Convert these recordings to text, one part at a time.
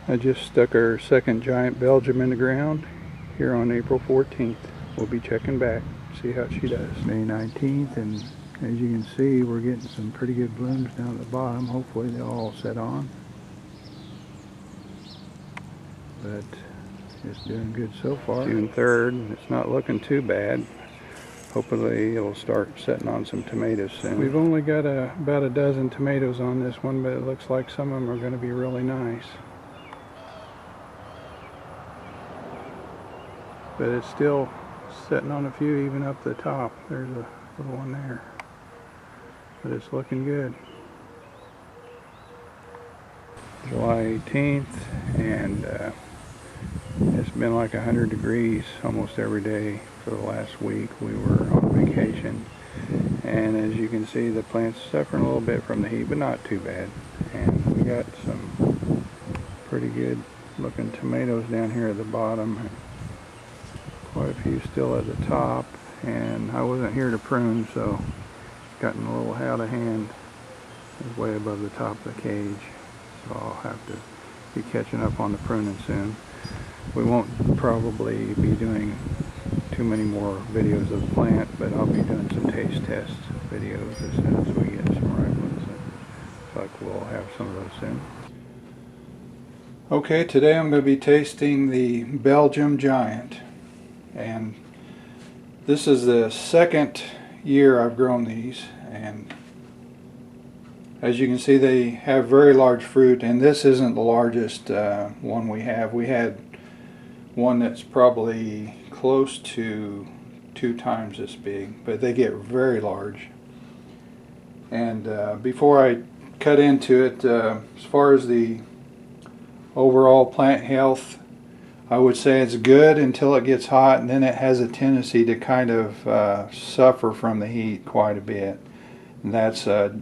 I just stuck our second giant Belgium in the ground here on April 14th. We'll be checking back, see how she does. May 19th, and as you can see, we're getting some pretty good blooms down at the bottom. Hopefully they'll all set on. But it's doing good so far. June 3rd, it's not looking too bad. Hopefully it'll start setting on some tomatoes soon. We've only got about a dozen tomatoes on this one, but it looks like some of them are going to be really nice. But it's still setting on a few even up the top. There's a little one there. But it's looking good. July 18th, and it's been like 100 degrees almost every day for the last week. We were on vacation, and as you can see, the plant's suffering a little bit from the heat, but not too bad. And we got some pretty good looking tomatoes down here at the bottom. Quite a few still at the top, and I wasn't here to prune, so gotten a little out of hand. It's way above the top of the cage, so I'll have to be catching up on the pruning soon. We won't probably be doing too many more videos of the plant, but I'll be doing some taste test videos as soon as we get some right ones. Looks like we'll have some of those soon. Okay, today I'm going to be tasting the Belgium Giant. And this is the second year I've grown these, and as you can see, they have very large fruit, and this isn't the largest one we have. We had one that's probably close to 2 times this big, but they get very large. And before I cut into it, as far as the overall plant health, I would say it's good until it gets hot, and then it has a tendency to kind of suffer from the heat quite a bit. And that's a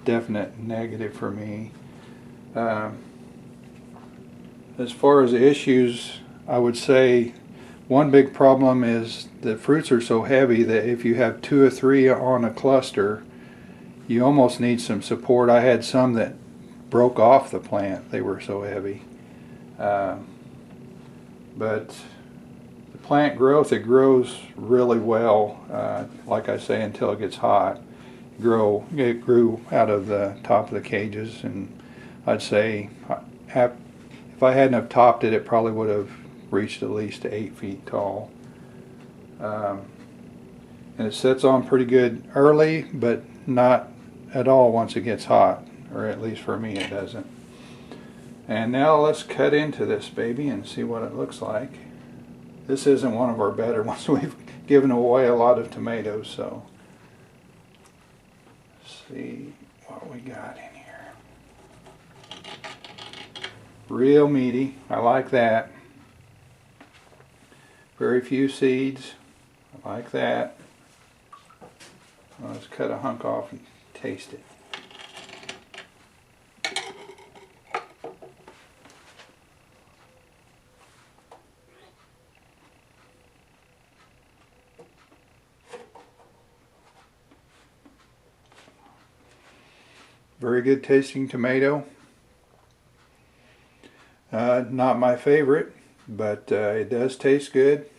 definite negative for me. As far as the issues, I would say one big problem is the fruits are so heavy that if you have 2 or 3 on a cluster, you almost need some support. I had some that broke off the plant, they were so heavy. But the plant growth, it grows really well, like I say, until it gets hot. It grew out of the top of the cages, and I'd say if I hadn't have topped it, it probably would have reached at least 8 feet tall. And it sets on pretty good early, but not at all once it gets hot, or at least for me it doesn't. And now let's cut into this baby and see what it looks like. This isn't one of our better ones. We've given away a lot of tomatoes, so let's see what we got in here. Real meaty. I like that. Very few seeds. I like that. Well, let's cut a hunk off and taste it. Very good tasting tomato. Not my favorite, but it does taste good.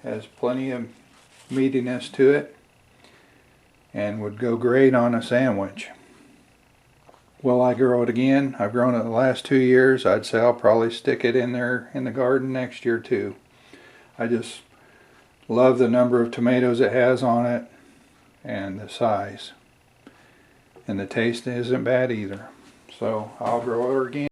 Has plenty of meatiness to it, and would go great on a sandwich. Will I grow it again? I've grown it the last 2 years. I'd say I'll probably stick it in there in the garden next year too. I just love the number of tomatoes it has on it and the size. And the taste isn't bad either. So I'll grow it again.